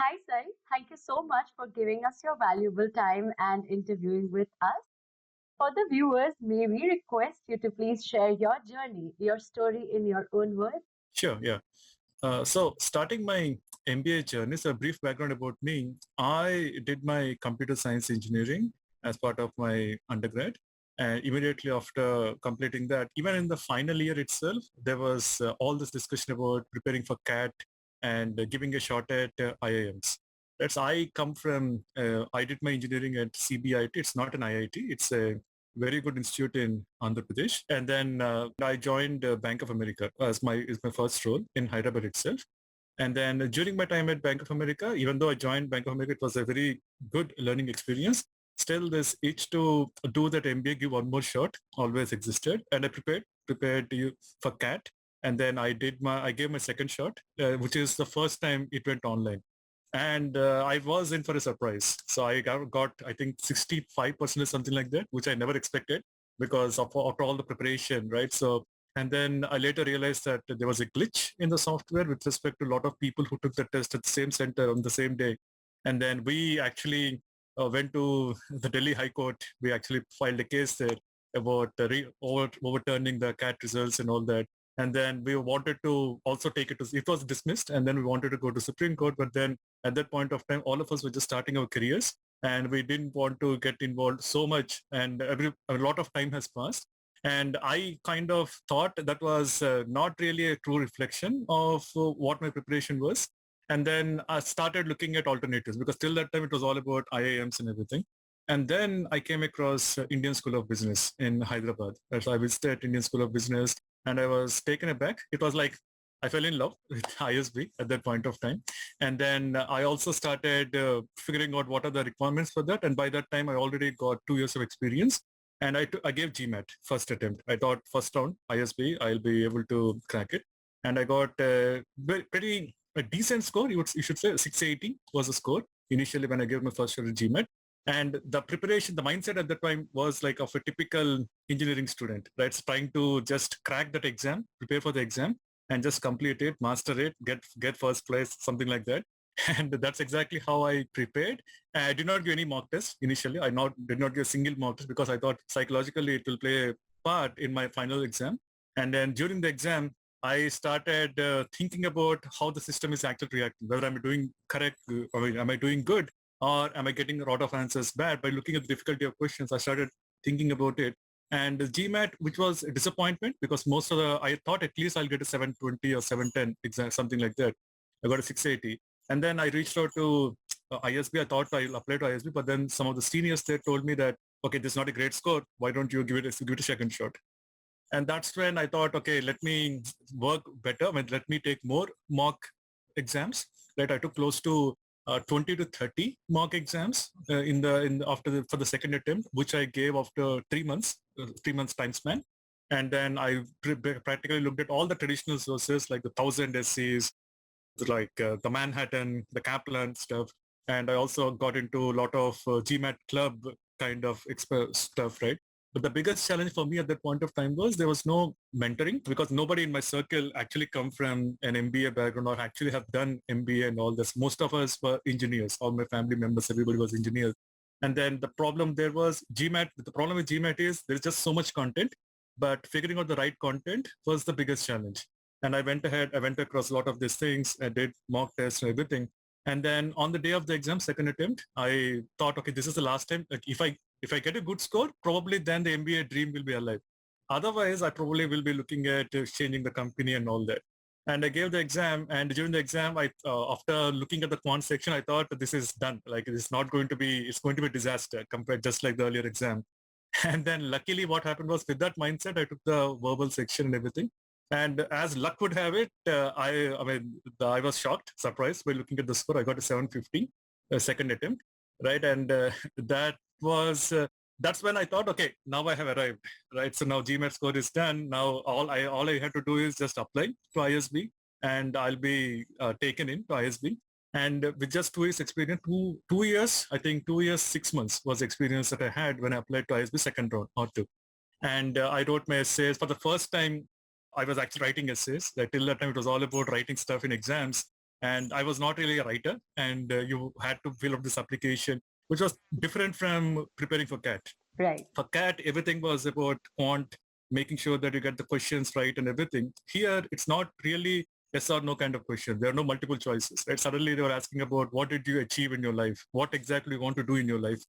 Hi, Sai. Thank you so much for giving us your valuable time and interviewing with us. For the viewers, may we request you to please share your journey, your story in your own words? Sure, yeah. So starting my MBA journey, so a brief background about me. I did my computer science engineering as part of my undergrad. And immediately after completing that, even in the final year itself, there was all this discussion about preparing for CAT and giving a shot at IIMs. I come from, I did my engineering at CBIT. It's not an IIT. It's a very good institute in Andhra Pradesh. And then I joined Bank of America as my first role in Hyderabad itself. And then during my time at Bank of America, even though I joined Bank of America, it was a very good learning experience. Still, this itch to do that MBA, give one more shot, always existed. And I prepared for CAT. And then I gave my second shot, which is the first time it went online. And I was in for a surprise. So I got I think 65% or something like that, which I never expected because after all the preparation, right? So and then I later realized that there was a glitch in the software with respect to a lot of people who took the test at the same center on the same day. And then we actually went to the Delhi High Court. We actually filed a case there about overturning the CAT results and all that. And then we wanted to also take it to, it was dismissed. And then we wanted to go to Supreme Court. But then at that point of time, all of us were just starting our careers and we didn't want to get involved so much. And a lot of time has passed. And I kind of thought that was not really a true reflection of what my preparation was. And then I started looking at alternatives because till that time it was all about IIMs and everything. And then I came across Indian School of Business in Hyderabad. So I visited Indian School of Business and I was taken aback. It was like I fell in love with ISB at that point of time. And then I also started figuring out what are the requirements for that. And by that time, I already got 2 years of experience. And I gave GMAT first attempt. I thought first round ISB, I'll be able to crack it. And I got a decent score. You should say 680 was the score initially when I gave my first shot at GMAT. And the preparation, the mindset at that time was like of a typical engineering student, right? It's trying to just crack that exam, prepare for the exam and just complete it, master it, get first place, something like that. And that's exactly how I prepared. I did not give any mock test initially. Did not give a single mock test because I thought psychologically it will play a part in my final exam. And then during the exam, I started thinking about how the system is actually reacting, whether I'm doing correct, am I doing good, or am I getting a lot of answers bad? By looking at the difficulty of questions, I started thinking about it. And GMAT, which was a disappointment because I thought at least I'll get a 720 or 710 exam, something like that. I got a 680. And then I reached out to ISB. I thought I'll apply to ISB, but then some of the seniors there told me that, okay, this is not a great score. Why don't you give it a second shot? And that's when I thought, okay, let me work better. Let me take more mock exams. Right, I took close to 20 to 30 mock exams for the second attempt, which I gave after 3 months, 3 months time span. And then I practically looked at all the traditional sources like the 1,000 essays, like the Manhattan, the Kaplan stuff. And I also got into a lot of GMAT club kind of stuff, right? But the biggest challenge for me at that point of time was there was no mentoring because nobody in my circle actually come from an MBA background or actually have done MBA and all this. Most of us were engineers. All my family members, everybody was engineers. And then the problem there was GMAT. The problem with GMAT is there's just so much content, but figuring out the right content was the biggest challenge. And I went across a lot of these things. I did mock tests and everything. And then on the day of the exam, second attempt, I thought, okay, this is the last time. Like if I get a good score, probably then the MBA dream will be alive. Otherwise, I probably will be looking at changing the company and all that. And I gave the exam, and during the exam, after looking at the quant section, I thought this is done. Like it's not going to be, it's going to be a disaster compared just like the earlier exam. And then luckily what happened was with that mindset, I took the verbal section and everything. And as luck would have it, I was shocked, surprised by looking at the score. I got a 750, second attempt, right? And that was, that's when I thought, okay, now I have arrived, right? So now GMAT score is done. Now all I had to do is just apply to ISB and I'll be taken in to ISB. And with just 2 years experience, 2 years, I think 2 years, 6 months was the experience that I had when I applied to ISB second round or two. And I wrote my essays for the first time. I was actually writing essays. Like till that time, it was all about writing stuff in exams. and I was not really a writer, and you had to fill up this application, which was different from preparing for CAT. Right. For CAT, everything was about quant, making sure that you get the questions right and everything. Here, it's not really yes or no kind of question. There are no multiple choices, right? Suddenly they were asking about what did you achieve in your life? What exactly you want to do in your life,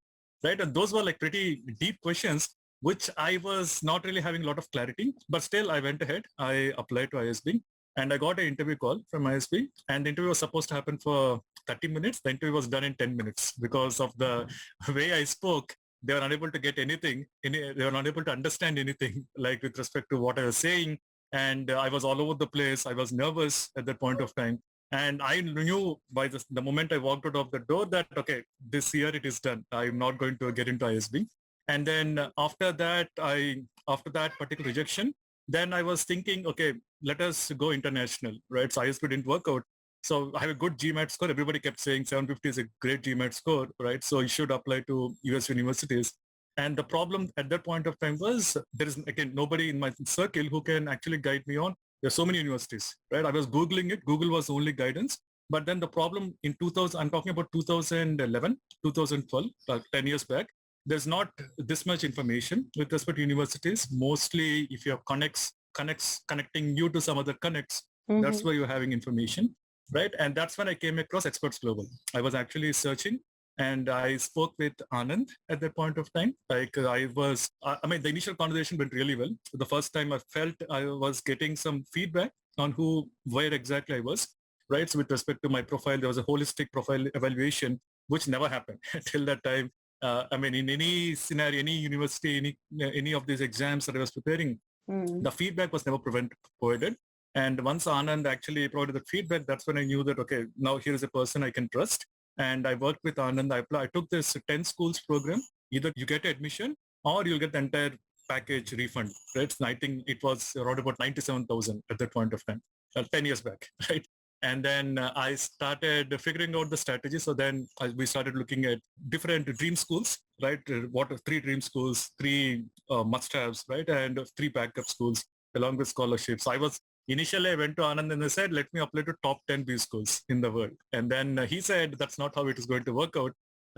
right? And those were like pretty deep questions, which I was not really having a lot of clarity, but still I went ahead. I applied to ISB and I got an interview call from ISB, and the interview was supposed to happen for 30 minutes. The interview was done in 10 minutes because of the way I spoke. They were unable to get anything, they were unable to understand anything like with respect to what I was saying. And I was all over the place. I was nervous at that point of time. And I knew by the moment I walked out of the door that, okay, this year it is done. I'm not going to get into ISB. And then after that particular rejection, then I was thinking, okay, let us go international, right? So ISB didn't work out. So I have a good GMAT score. Everybody kept saying 750 is a great GMAT score, right? So you should apply to US universities. And the problem at that point of time was there is, again, nobody in my circle who can actually guide me on. There's so many universities, right? I was Googling it. Google was the only guidance. But then the problem in 2000, I'm talking about 2011, 2012, 10 years back, there's not this much information with respect to universities. Mostly if you have connecting you to some other connects, that's where you're having information, right? And that's when I came across Experts Global. I was actually searching and I spoke with Anand at that point of time. Like I mean, the initial conversation went really well. The first time I felt I was getting some feedback on where exactly I was, right? So with respect to my profile, there was a holistic profile evaluation, which never happened till that time. I mean, in any scenario, any university, any of these exams that I was preparing, the feedback was never provided. And once Anand actually provided the feedback, that's when I knew that, okay, now here is a person I can trust. And I worked with Anand. I took this 10 schools program. Either you get admission or you'll get the entire package refund, right? So I think it was around about 97,000 at that point of time, 10 years back, right? And then I started figuring out the strategy. So then we started looking at different dream schools, right? What are 3 dream schools, 3 must-haves, right? And 3 backup schools along with scholarships. So initially I went to Anand and I said, let me apply to top 10 B schools in the world. And then he said, that's not how it is going to work out,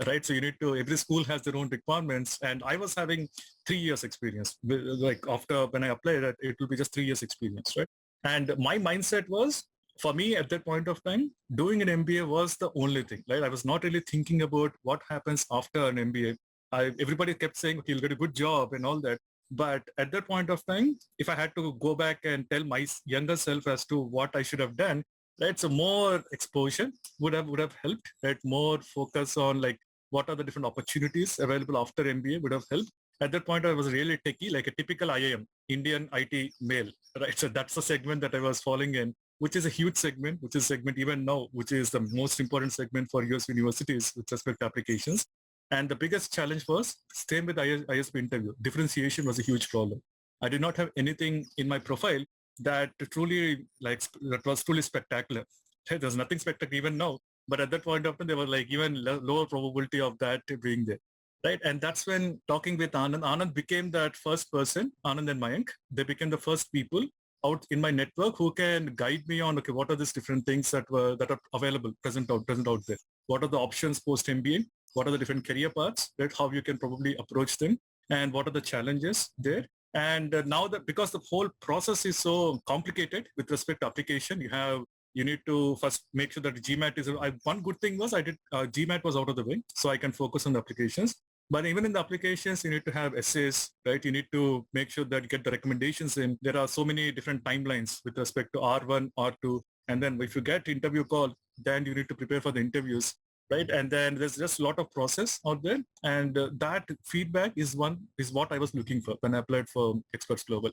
right? So every school has their own requirements. And I was having 3 years experience. Like after when I applied, it will be just 3 years experience, right? And my mindset was, for me at that point of time, doing an MBA was the only thing, right? I was not really thinking about what happens after an MBA. Everybody kept saying, okay, you'll get a good job and all that. But at that point of time, if I had to go back and tell my younger self as to what I should have done, right? So more exposure would have helped, right? More focus on like what are the different opportunities available after MBA would have helped. At that point, I was really techie, like a typical IIM, Indian IT male, right? So that's the segment that I was falling in, which is a huge segment, which is segment even now, which is the most important segment for US universities with respect to applications. And the biggest challenge was same with ISB interview. Differentiation was a huge problem. I did not have anything in my profile that that was truly spectacular. Hey, there's nothing spectacular even now, but at that point of time, there was like even lower probability of that being there. Right. And that's when talking with Anand became that first person, Anand and Mayank, they became the first people out in my network who can guide me on, okay, what are these different things that are available, present out there? What are the options post MBA? What are the different career paths, right? How you can probably approach them, and what are the challenges there? And now that because the whole process is so complicated with respect to application, you need to first make sure that GMAT is. One good thing was I did GMAT was out of the way, so I can focus on the applications. But even in the applications, you need to have essays, right? You need to make sure that you get the recommendations in. There are so many different timelines with respect to R1, R2. And then if you get interview call, then you need to prepare for the interviews, right? And then there's just a lot of process out there. And that feedback is what I was looking for when I applied for Experts Global.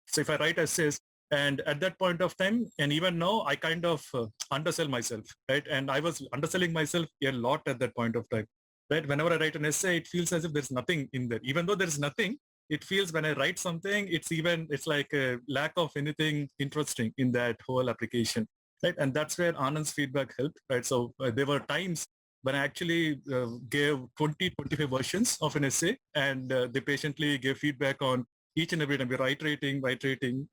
So if I write essays, and at that point of time, and even now, I kind of undersell myself, right? And I was underselling myself a lot at that point of time. Right? Whenever I write an essay, it feels as if there's nothing in there. Even though there's nothing, it feels when I write something, it's like a lack of anything interesting in that whole application, right? And that's where Anand's feedback helped, right? So there were times when I actually gave 20, 25 versions of an essay, and they patiently gave feedback on each and every time. We're iterating,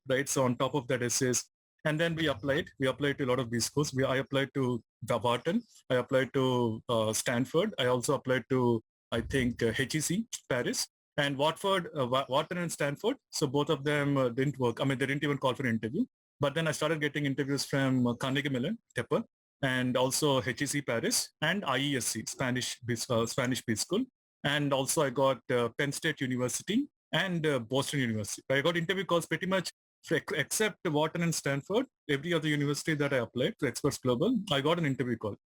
right? So on top of that essays, And then we applied to a lot of these schools. I applied to the Wharton. I applied to Stanford. I also applied to, I think, HEC, Paris, and Watford, Wharton and Stanford. So both of them didn't work. I mean, they didn't even call for an interview. But then I started getting interviews from Carnegie Mellon, Tepper, and also HEC Paris and IESC, Spanish B School. And also I got Penn State University and Boston University. I got interview calls pretty much except Wharton and Stanford. Every other university that I applied to Experts Global, I got an interview call.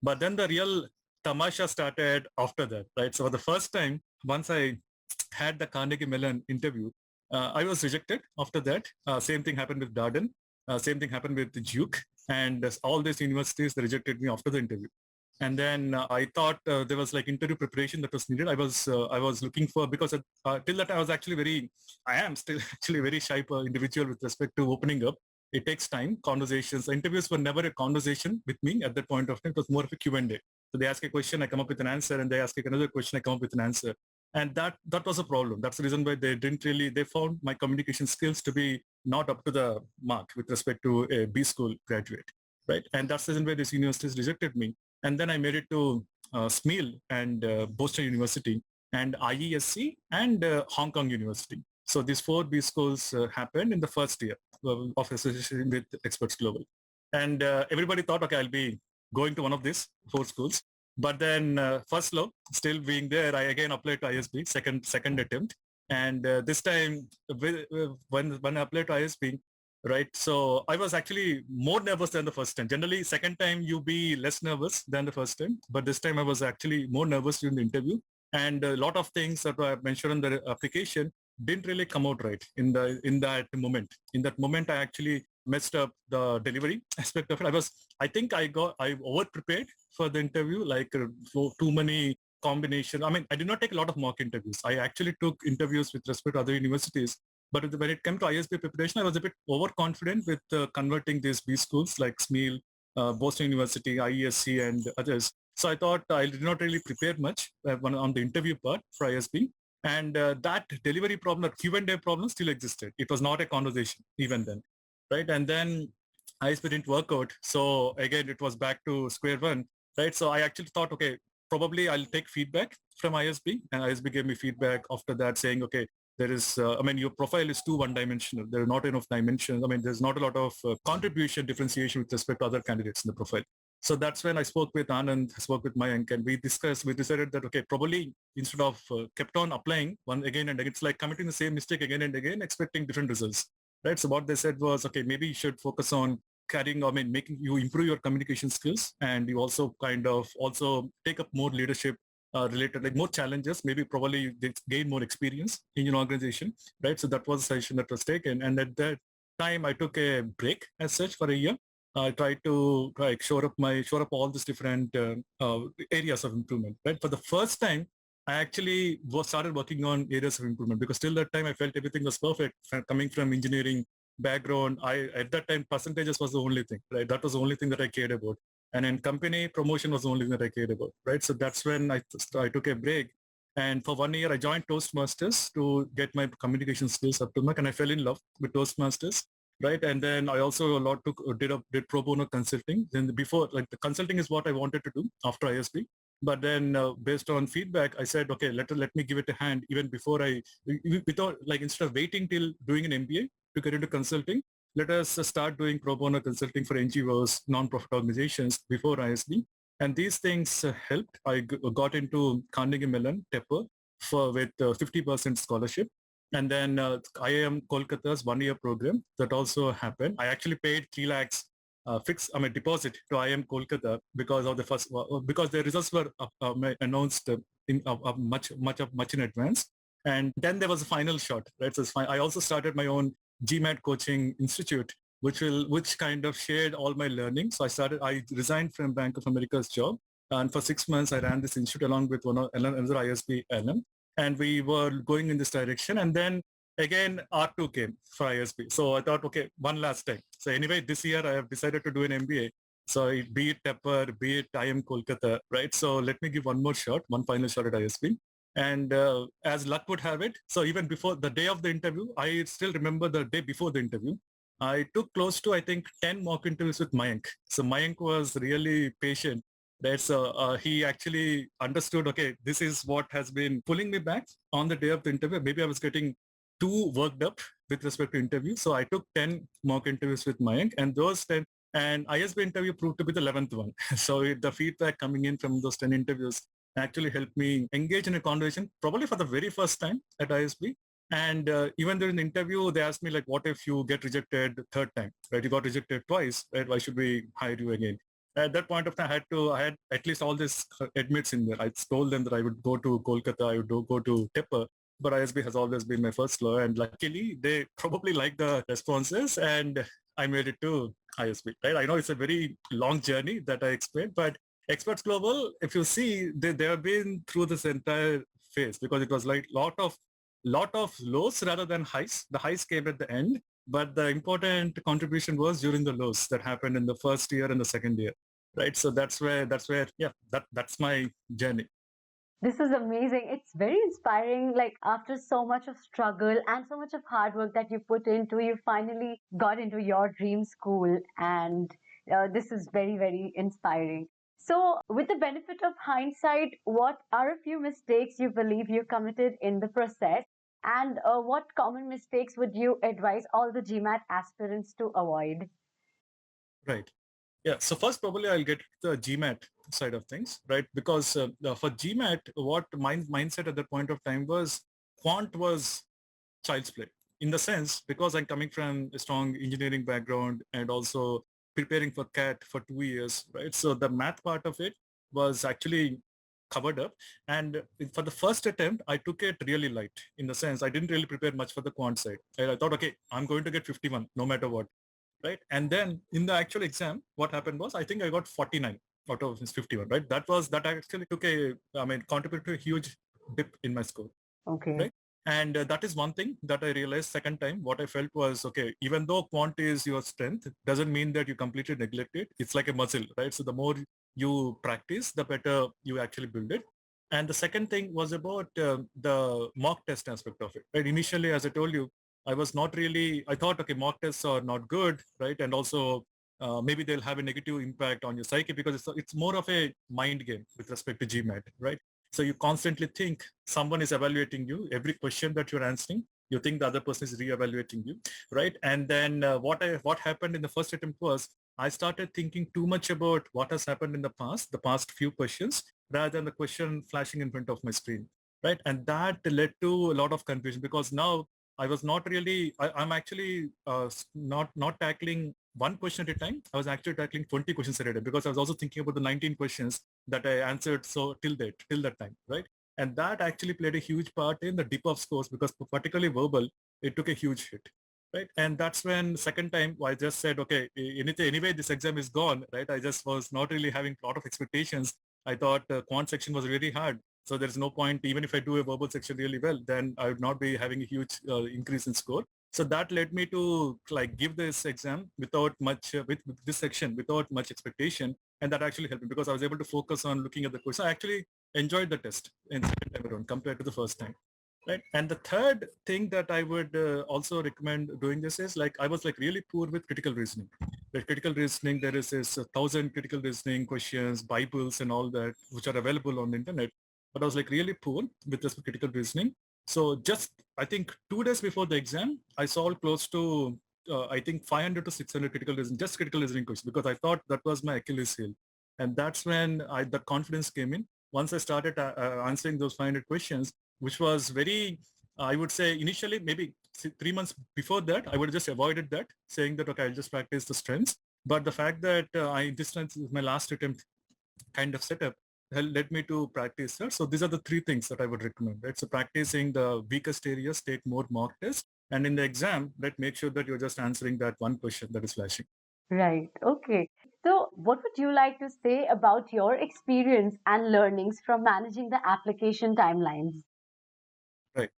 But then the real tamasha started after that, right? So for the first time, once I had the Carnegie Mellon interview, I was rejected after that. Same thing happened with Darden. Same thing happened with Duke. And all these universities, they rejected me after the interview. And then I thought there was like interview preparation that was needed. I was looking for, because till that I was actually I am still actually very shy individual with respect to opening up. It takes time, conversations. Interviews were never a conversation with me at that point of time. It was more of a Q&A. So they ask a question, I come up with an answer, and they ask another question, I come up with an answer. And that was a problem. That's the reason why they found my communication skills to be not up to the mark with respect to a B school graduate, right? And that's the reason why these universities rejected me. And then I made it to SMEAL and Boston University and IESC and Hong Kong University. So these 4 B schools happened in the first year of association with Experts Global. And everybody thought, okay, I'll be going to one of these 4 schools. But then first low, still being there, I again applied to ISB, second attempt. And this time, when I applied to ISB, right? So I was actually more nervous than the first time. Generally, second time you be less nervous than the first time. But this time I was actually more nervous during the interview. And a lot of things that I mentioned in the application didn't really come out right in that moment. In that moment, I actually messed up the delivery aspect of it. I think I over prepared for the interview, like too many combination. I mean, I did not take a lot of mock interviews. I actually took interviews with respect to other universities. But when it came to ISB preparation, I was a bit overconfident with converting these B schools like SMEAL, Boston University, IESC, and others. So I thought I did not really prepare much on the interview part for ISB. And that delivery problem, that Q&A problem still existed. It was not a conversation even then, right? And then ISB didn't work out. So again, it was back to square one, right? So I actually thought, okay, probably I'll take feedback from ISB. And ISB gave me feedback after that saying, okay, there is, your profile is too one-dimensional. There are not enough dimensions. There's not a lot of contribution differentiation with respect to other candidates in the profile. So that's when I spoke with Anand, spoke with Mayank, and we decided that, okay, probably instead of kept on applying one again and again, it's like committing the same mistake again and again, expecting different results, right? So what they said was, okay, maybe you should focus on making you improve your communication skills, and you also also take up more leadership related, like more challenges, maybe probably you gain more experience in your organization, right? So that was a session that was taken. And at that time, I took a break as such for a year. I tried to shore up all these different areas of improvement, right? For the first time, I actually started working on areas of improvement, because till that time I felt everything was perfect. Coming from engineering background, at that time percentages was the only thing, right? That was the only thing that I cared about. And in company, promotion was the only thing that I cared about, right? So that's when I took a break. And for 1 year, I joined Toastmasters to get my communication skills up to mark, and I fell in love with Toastmasters, right? And then I also did pro bono consulting. Then before, like the consulting is what I wanted to do after ISB. But then based on feedback, I said, okay, let me give it a hand even before instead of waiting till doing an MBA to get into consulting, let us start doing pro bono consulting for NGOs, non-profit organizations before ISB. And these things helped. I got into Carnegie Mellon, Tepper, with 50% scholarship. And then IIM Kolkata's 1-year program, that also happened. I actually paid 3 lakhs deposit to IIM Kolkata because of because the results were announced much in advance. And then there was a final shot, right? So I also started my own GMAT coaching institute, which kind of shared all my learning. So I resigned from Bank of America's job, and for 6 months I ran this institute along with another ISB LM, and we were going in this direction. And then again, R2 came for ISB. So I thought, okay, one last time. So anyway, this year I have decided to do an MBA. So be it Tepper, be it IIM Kolkata, right? So let me give one more shot, one final shot at ISB. And as luck would have it, so even before the day of the interview, I still remember the day before the interview, I took close to, I think, 10 mock interviews with Mayank. So Mayank was really patient. He actually understood, okay, this is what has been pulling me back on the day of the interview. Maybe I was getting too worked up with respect to interview. So I took 10 mock interviews with Mayank, and those 10, and ISB interview proved to be the 11th one. So the feedback coming in from those 10 interviews actually helped me engage in a conversation, probably for the very first time at ISB. And even during the interview, they asked me like, what if you get rejected the third time, right? You got rejected twice, right? Why should we hire you again? At that point of time, I had at least all this admits in there. I told them that I would go to Kolkata, I would go to Tepper, but ISB has always been my first law. And luckily, they probably liked the responses, and I made it to ISB, right? I know it's a very long journey that I explained, but Experts Global, if you see, they have been through this entire phase because it was like lot of lows rather than highs. The highs came at the end, but the important contribution was during the lows that happened in the first year and the second year, right? So that's where yeah, that's my journey. This is amazing. It's very inspiring. Like after so much of struggle and so much of hard work that you put into, you finally got into your dream school. And this is very, very inspiring. So, with the benefit of hindsight, what are a few mistakes you believe you committed in the process? And what common mistakes would you advise all the GMAT aspirants to avoid? Right. Yeah. So first, probably I'll get to the GMAT side of things, right? Because for GMAT, what my mindset at that point of time was, quant was child's play in the sense because I'm coming from a strong engineering background and also preparing for CAT for 2 years, right? So the math part of it was actually covered up. And for the first attempt, I took it really light in the sense I didn't really prepare much for the quant side. And I thought, okay, I'm going to get 51 no matter what, right? And then in the actual exam, what happened was I think I got 49 out of this 51, right? That actually contributed to a huge dip in my score, Okay. right? And that is one thing that I realized second time. What I felt was, okay, even though quant is your strength, doesn't mean that you completely neglect it. It's like a muscle, right? So the more you practice, the better you actually build it. And the second thing was about the mock test aspect of it, right? Initially, as I told you, I was not really, I thought, okay, mock tests are not good, right? And also maybe they'll have a negative impact on your psyche because it's more of a mind game with respect to GMAT, right? So you constantly think someone is evaluating you. Every question that you're answering, you think the other person is re-evaluating you, right? And then what happened in the first attempt was I started thinking too much about what has happened in the past few questions, rather than the question flashing in front of my screen, right? And that led to a lot of confusion because now I was not really, I'm actually not tackling one question at a time. I was actually tackling 20 questions at a time because I was also thinking about the 19 questions that I answered so till that time, right? And that actually played a huge part in the dip of scores because particularly verbal, it took a huge hit, right? And that's when second time I just said, okay, anyway, this exam is gone, right? I just was not really having a lot of expectations. I thought the quant section was really hard. So there's no point, even if I do a verbal section really well, then I would not be having a huge increase in score. So that led me to like give this exam without much, with this section without much expectation. And that actually helped me because I was able to focus on looking at the question. I actually enjoyed the test in second time around compared to the first time. Right. And the third thing that I would also recommend doing this is like, I was like really poor with critical reasoning. Like critical reasoning, there is this 1,000 critical reasoning questions, Bibles and all that, which are available on the internet. But I was like really poor with this critical reasoning. So just, I think 2 days before the exam, I solved close to, I think 500 to 600 critical reasoning, just critical reasoning questions, because I thought that was my Achilles heel. And that's when the confidence came in. Once I started answering those 500 questions, which was very, I would say initially, maybe 3 months before that, I would have just avoided that, saying that, okay, I'll just practice the strengths. But the fact that this is my last attempt kind of setup led me to practice that. So these are the three things that I would recommend, right? So practicing the weakest areas, take more mock tests. And in the exam, make sure that you're just answering that one question that is flashing. Right. Okay. So, what would you like to say about your experience and learnings from managing the application timelines? Right.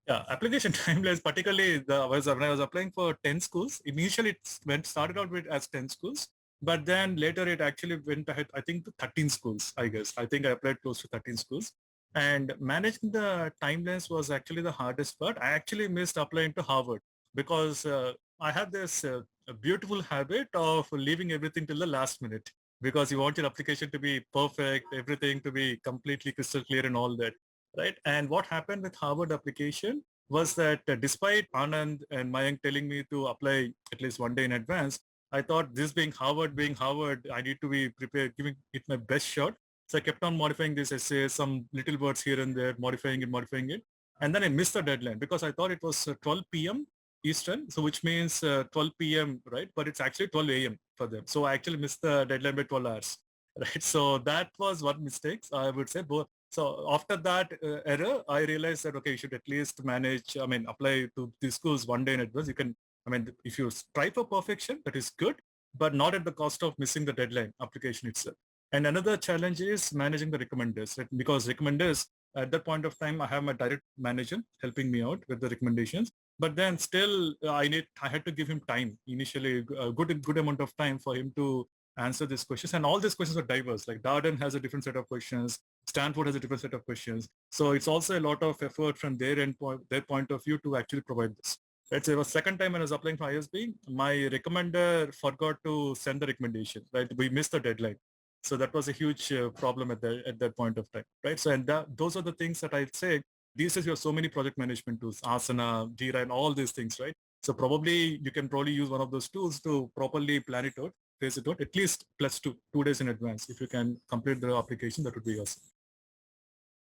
Yeah, application timelines, particularly when I was applying for 10 schools, initially started out with as 10 schools, but then later it actually went ahead, I think to 13 schools, I guess. I think I applied close to 13 schools. And managing the timelines was actually the hardest part. I actually missed applying to Harvard because I have this a beautiful habit of leaving everything till the last minute because you want your application to be perfect, everything to be completely crystal clear and all that, right? And what happened with Harvard application was that despite Anand and Mayank telling me to apply at least one day in advance, I thought this being Harvard, I need to be prepared, giving it my best shot. So I kept on modifying this essay, some little words here and there, modifying it. And then I missed the deadline because I thought it was 12 p.m. Eastern, so which means 12 p.m., right? But it's actually 12 a.m. for them. So I actually missed the deadline by 12 hours, right? So that was one mistake, I would say. So after that error, I realized that, okay, you should at least apply to these schools one day in advance. If you strive for perfection, that is good, but not at the cost of missing the deadline application itself. And another challenge is managing the recommenders, right? Because recommenders, at that point of time, I have my direct manager helping me out with the recommendations. But then still, I had to give him time initially, a good amount of time for him to answer these questions. And all these questions are diverse. Like Darden has a different set of questions. Stanford has a different set of questions. So it's also a lot of effort from their point of view to actually provide this. Right. So it was second time when I was applying for ISB, my recommender forgot to send the recommendation. Right. We missed the deadline. So that was a huge problem at that point of time, right? So those are the things that I'd say. These days you have so many project management tools, Asana, Jira, and all these things, right? So you can probably use one of those tools to properly plan it out, phase it out, at least plus 2 days in advance. If you can complete the application, that would be awesome.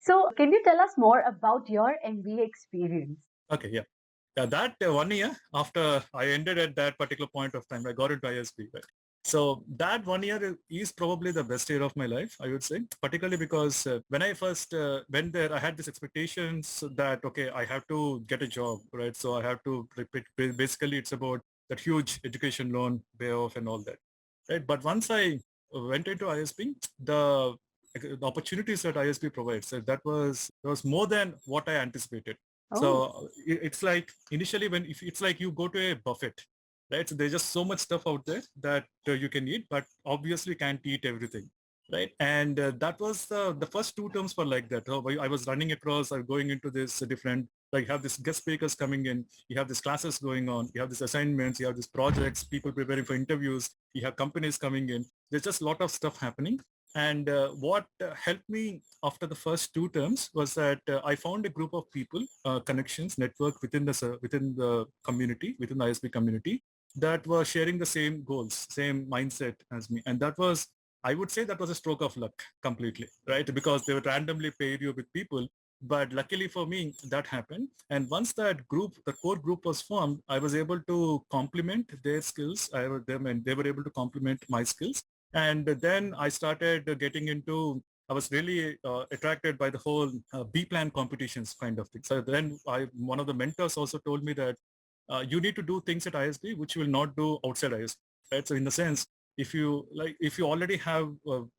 So, can you tell us more about your MBA experience? Okay, yeah. That 1 year after I ended at that particular point of time, I got into ISB. Right? So that 1 year is probably the best year of my life, I would say, particularly because when I first went there, I had these expectations that, okay, I have to get a job, right? So I have to, basically it's about that huge education loan payoff and all that, right? But once I went into ISB, the opportunities that ISB provides, that was more than what I anticipated. Oh, So it's like initially it's like you go to a buffet, right? So there's just so much stuff out there that you can eat, but obviously can't eat everything, right? And that was the first 2 terms were like that. So I was running across, I was going into this different, like you have this guest speakers coming in, you have these classes going on, you have these assignments, you have these projects, people preparing for interviews, you have companies coming in. There's just a lot of stuff happening. And what helped me after the first 2 terms was that I found a group of people, connections, network within the community, within the ISB community, that were sharing the same goals, same mindset as me. And I would say that was a stroke of luck completely, right? Because they would randomly pair you with people. But luckily for me, that happened. And once the core group was formed, I was able to complement their skills. And they were able to complement my skills. And then I started getting into, I was really attracted by the whole B plan competitions kind of thing. So then one of the mentors also told me that you need to do things at ISB which you will not do outside ISB. Right? So in the sense, if you already have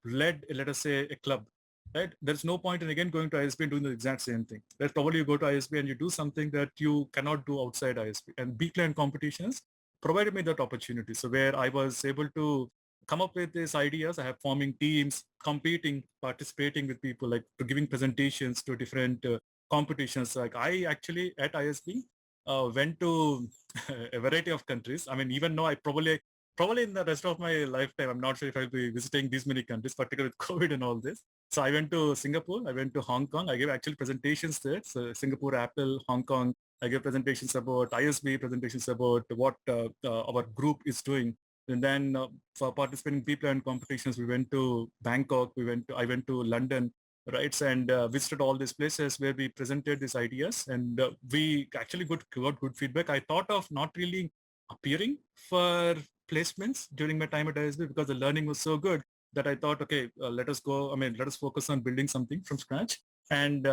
led, let us say, a club, right? There's no point in again going to ISB and doing the exact same thing. That probably you go to ISB and you do something that you cannot do outside ISB. And B plan competitions provided me that opportunity. So where I was able to come up with these ideas. I have forming teams, competing, participating with people, like to giving presentations to different competitions. Like I actually at ISB went to a variety of countries. I mean, even though I probably in the rest of my lifetime, I'm not sure if I'll be visiting these many countries, particularly with COVID and all this. So I went to Singapore, I went to Hong Kong. I gave actually presentations there. So Singapore, Apple, Hong Kong. I gave presentations about ISB, presentations about what our group is doing. And then for participating in pre-planned competitions, we went to Bangkok, I went to London, right? And visited all these places where we presented these ideas, and we actually got good feedback. I thought of not really appearing for placements during my time at ISB because the learning was so good that I thought, okay, let us focus on building something from scratch. And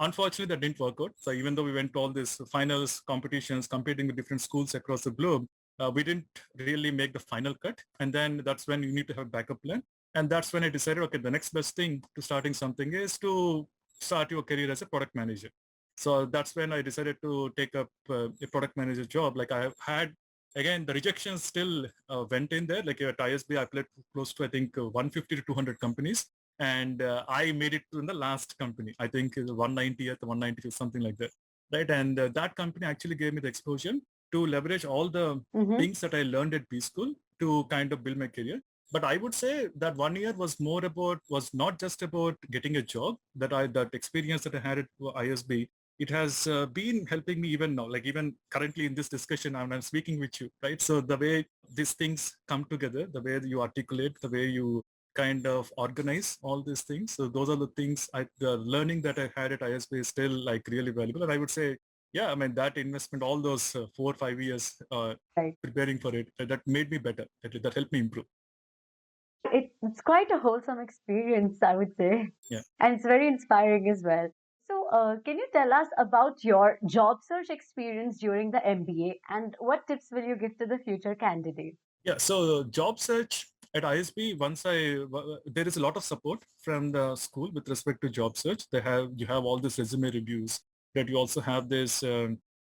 unfortunately, that didn't work out. So even though we went to all these finals, competitions, competing with different schools across the globe, we didn't really make the final cut. And then that's when you need to have a backup plan. And that's when I decided, okay, the next best thing to starting something is to start your career as a product manager. So that's when I decided to take up a product manager job. Like I have had, again, the rejections still went in there. Like at ISB, I applied close to, I think, 150 to 200 companies. And I made it to the last company. I think 190th, 195th, something like that. Right. And that company actually gave me the exposure to leverage all the Mm-hmm. things that I learned at B school to kind of build my career. But I would say that 1 year was not just about getting a job. That experience that I had at ISB, it has been helping me even now, like even currently in this discussion, I'm speaking with you, right? So the way these things come together, the way you articulate, the way you kind of organize all these things. So those are the things the learning that I had at ISB is still like really valuable. And I would say, yeah, I mean, that investment, all those 4 or 5 years Right. preparing for it, that made me better. That helped me improve. It's quite a wholesome experience, I would say, Yeah. and it's very inspiring as well. So, can you tell us about your job search experience during the MBA and what tips will you give to the future candidate? Yeah. So job search at ISB, there is a lot of support from the school with respect to job search. You have all these resume reviews, that you also have this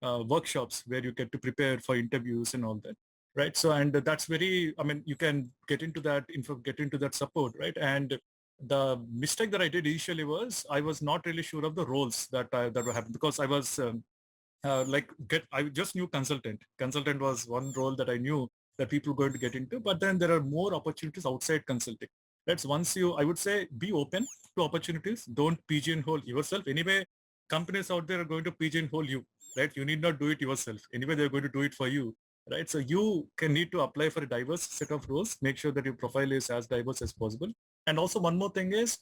workshops where you get to prepare for interviews and all that. Right. So, and that's very, I mean, you can get into that support. Right. And the mistake that I did initially was I was not really sure of the roles that were happening, because I was I just knew consultant. Consultant was one role that I knew that people were going to get into, but then there are more opportunities outside consulting. That's once you, I would say, be open to opportunities. Don't pigeonhole yourself. Anyway, companies out there are going to pigeonhole you, right? You need not do it yourself. Anyway, they're going to do it for you, right? So you can need to apply for a diverse set of roles. Make sure that your profile is as diverse as possible. And also one more thing is,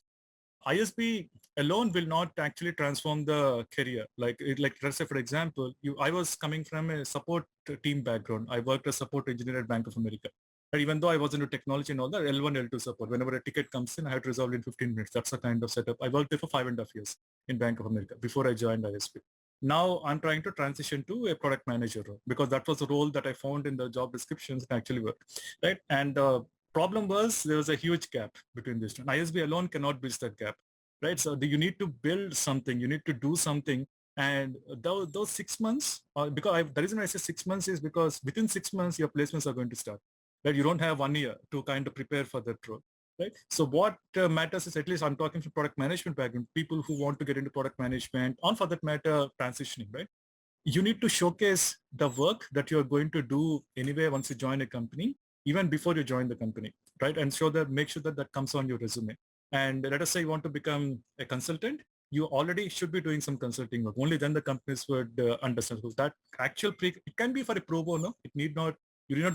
ISB alone will not actually transform the career. Like let's say, for example, I was coming from a support team background. I worked as support engineer at Bank of America. But even though I was into technology and all that, L1, L2 support, whenever a ticket comes in, I had to resolve it in 15 minutes. That's the kind of setup. I worked there for 5.5 years in Bank of America before I joined ISB. Now I'm trying to transition to a product manager role, because that was the role that I found in the job descriptions and actually worked, right? And problem was there was a huge gap between these two. And ISB alone cannot bridge that gap, right? So you need to build something, you need to do something. And those 6 months, the reason I say 6 months is because within 6 months, your placements are going to start, right? You don't have 1 year to kind of prepare for that role, right? So what matters is, at least I'm talking from product management background, people who want to get into product management, on for that matter, transitioning, right? You need to showcase the work that you're going to do anyway once you join a company, even before you join the company, right? And make sure that that comes on your resume. And let us say you want to become a consultant, you already should be doing some consulting work. Only then the companies would understand. So that it can be for a pro bono. You need not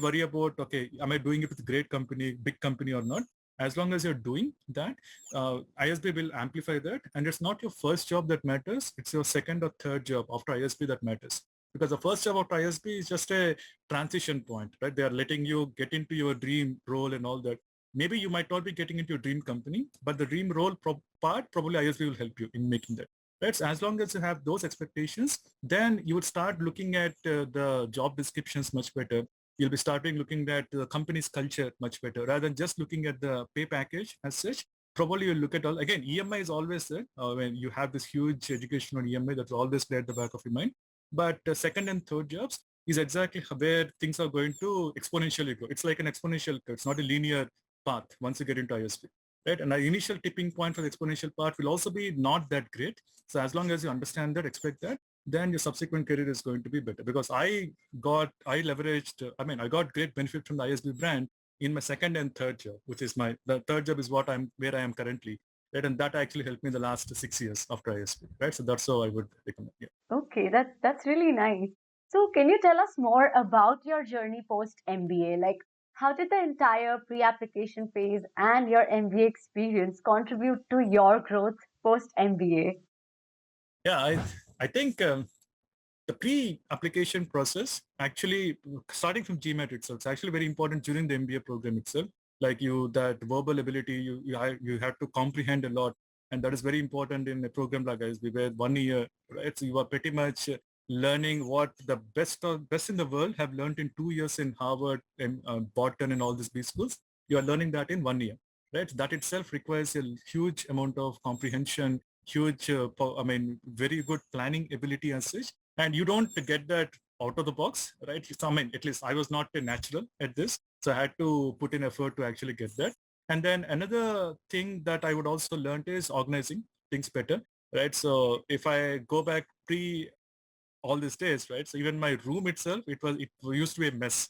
worry about, okay, am I doing it with a great company, big company or not? As long as you're doing that, ISB will amplify that. And it's not your first job that matters. It's your second or third job after ISB that matters. Because the first job after ISB is just a transition point, right? They are letting you get into your dream role and all that. Maybe you might not be getting into your dream company, but the dream role part, probably ISB will help you in making that. Right? So as long as you have those expectations, then you would start looking at the job descriptions much better. You'll be starting looking at the company's culture much better rather than just looking at the pay package as such. Probably you'll look at all, again, EMI is always there. When you have this huge education on EMI, that's always there at the back of your mind. But second and third jobs is exactly where things are going to exponentially grow. It's like an exponential curve. It's not a linear path once you get into ISP, right? And the initial tipping point for the exponential part will also be not that great. So as long as you understand that, expect that, then your subsequent career is going to be better. Because I got great benefit from the ISB brand in my second and third job, the third job is where I am currently, right? And that actually helped me the last 6 years after ISB, right? So that's how I would recommend. Yeah. Okay, that's really nice. So, can you tell us more about your journey post MBA? Like, how did the entire pre-application phase and your MBA experience contribute to your growth post MBA? Yeah, I think the pre-application process, actually starting from GMAT itself, it's actually very important during the MBA program itself. Like that verbal ability, you have to comprehend a lot, and that is very important in a program like ISB, where 1 year, right? So you are pretty much learning what the best in the world have learned in 2 years in Harvard and Boston and all these B schools. You are learning that in 1 year, right? That itself requires a huge amount of comprehension, very good planning ability as such. And you don't get that out of the box, right? So, I mean, at least I was not a natural at this. So I had to put in effort to actually get that. And then another thing that I would also learn is organizing things better, right? So if I go back all these days, right? So even my room itself, it used to be a mess,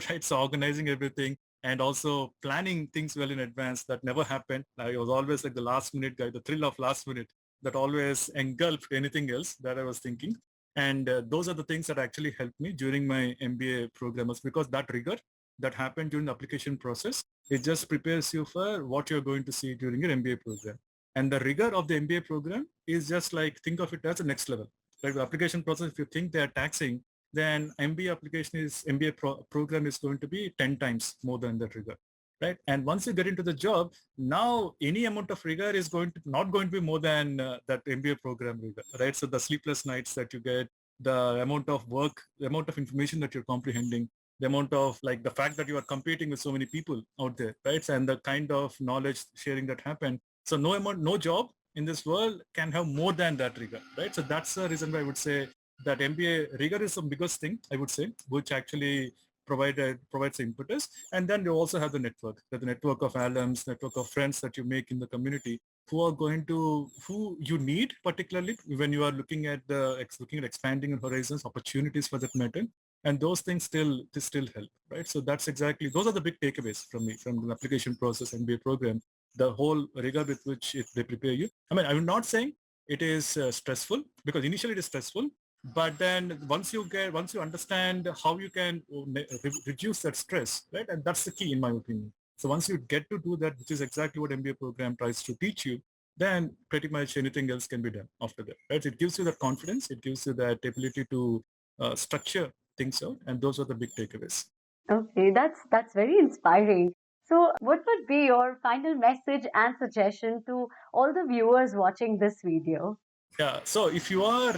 right? So organizing everything and also planning things well in advance, that never happened. I was always like the last minute guy, the thrill of last minute that always engulfed anything else that I was thinking. And those are the things that actually helped me during my MBA programmers, because that rigor that happened during the application process, it just prepares you for what you're going to see during your MBA program. And the rigor of the MBA program is just like, think of it as the next level. Like the application process, if you think they are taxing, then MBA program is going to be 10 times more than that rigor, right? And once you get into the job, now any amount of rigor is not going to be more than that MBA program rigor, right? So the sleepless nights that you get, the amount of work, the amount of information that you're comprehending, the amount of like the fact that you are competing with so many people out there, right? And the kind of knowledge sharing that happened. So no job in this world can have more than that rigor, right? So that's the reason why I would say that MBA rigor is the biggest thing, I would say, which actually provides the impetus. And then you also have the network of alums, network of friends that you make in the community, who you need, particularly when you are looking at expanding your horizons, opportunities for that matter. And those things still help, right? So those are the big takeaways from me, from the application process MBA program, the whole rigor with which they prepare you. I mean, I'm not saying it is stressful, because initially it is stressful, but then once you understand how you can reduce that stress, right? And that's the key in my opinion. So once you get to do that, which is exactly what MBA program tries to teach you, then pretty much anything else can be done after that, right? It gives you that confidence, it gives you that ability to structure things out, and those are the big takeaways. Okay, that's very inspiring. So, what would be your final message and suggestion to all the viewers watching this video? Yeah. So if you are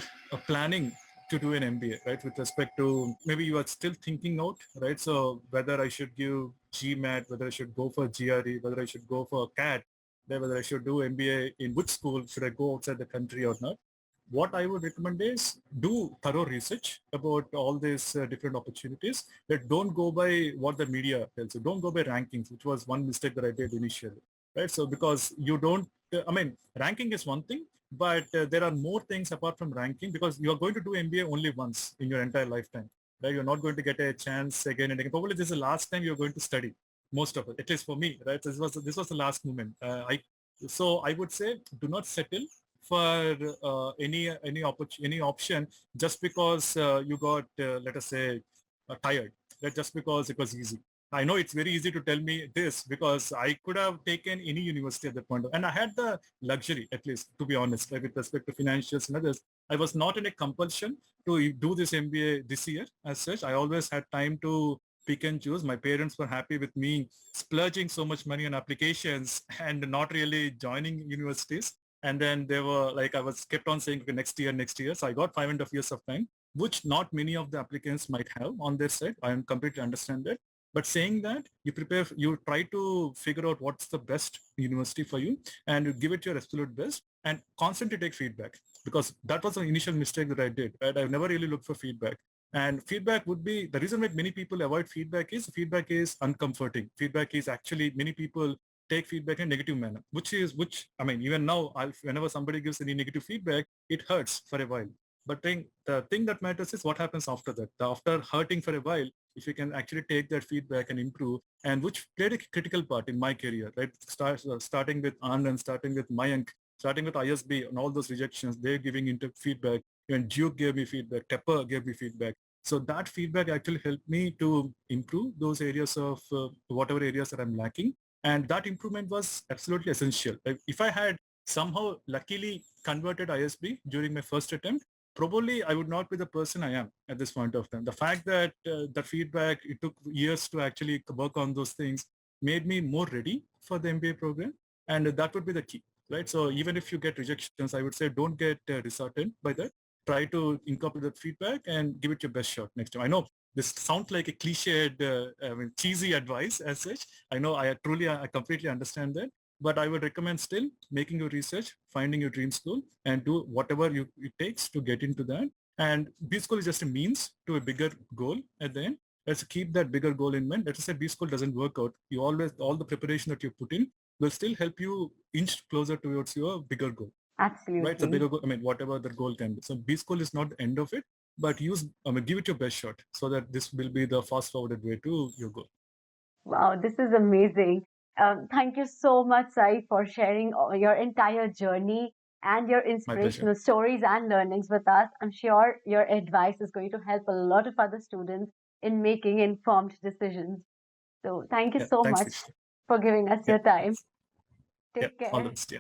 planning to do an MBA, right, with respect to maybe you are still thinking out, right? So whether I should give GMAT, whether I should go for GRE, whether I should go for CAT, then whether I should do MBA in which school, should I go outside the country or not? What I would recommend is do thorough research about all these different opportunities. That don't go by what the media tells you. Don't go by rankings, which was one mistake that I did initially, right? So because you don't, I mean, ranking is one thing, but there are more things apart from ranking, because you are going to do MBA only once in your entire lifetime, right? You're not going to get a chance again and again. Probably this is the last time you're going to study, most of it, at least for me, right? This was the last moment. So I would say do not settle for any option just because you got let us say tired, that just because it was easy. I know it's very easy to tell me this because I could have taken any university at that point, and I had the luxury, at least to be honest, like with respect to financials and others. I was not in a compulsion to do this MBA this year as such. I always had time to pick and choose. My parents were happy with me splurging so much money on applications and not really joining universities. And then they were like, I was kept on saying, okay, next year, next year. So I got 5.5 years of time, which not many of the applicants might have on their side. I completely understand that. But saying that, you try to figure out what's the best university for you, and you give it your absolute best and constantly take feedback, because that was an initial mistake that I did, right? I've never really looked for feedback. And feedback would be the reason why many people avoid feedback is uncomforting. Feedback is actually, many people take feedback in a negative manner, which I mean, even now, whenever somebody gives any negative feedback, it hurts for a while. But the thing that matters is what happens after that. After hurting for a while, if you can actually take that feedback and improve, and which played a critical part in my career, right? Starting with Anand, starting with Mayank, starting with ISB and all those rejections, they're giving into feedback. Even Duke gave me feedback, Tepper gave me feedback. So that feedback actually helped me to improve those areas of whatever areas that I'm lacking. And that improvement was absolutely essential. Like if I had somehow luckily converted ISB during my first attempt, probably I would not be the person I am at this point of time. The fact that the feedback, it took years to actually work on those things, made me more ready for the MBA program. And that would be the key, right? So even if you get rejections, I would say don't get disheartened by that. Try to incorporate that feedback and give it your best shot next time. I know this sounds like a cliched, cheesy advice as such. I know I completely understand that. But I would recommend still making your research, finding your dream school, and do whatever it takes to get into that. And B school is just a means to a bigger goal at the end. Let's keep that bigger goal in mind. Let's say B school doesn't work out. All the preparation that you put in will still help you inch closer towards your bigger goal, right? The Absolutely. bigger goal, I mean, whatever the goal can be. So B school is not the end of it. but give it your best shot so that this will be the fast forwarded way to your goal. Wow, this is amazing. Thank you so much, Sai, for sharing your entire journey and your My pleasure. inspirational stories and learnings with us. I'm sure your advice is going to help a lot of other students in making informed decisions. So thank you Yeah, so thanks, much Diksha. for giving us Yeah, your time. thanks. Yeah, Take all the care. best. Yeah.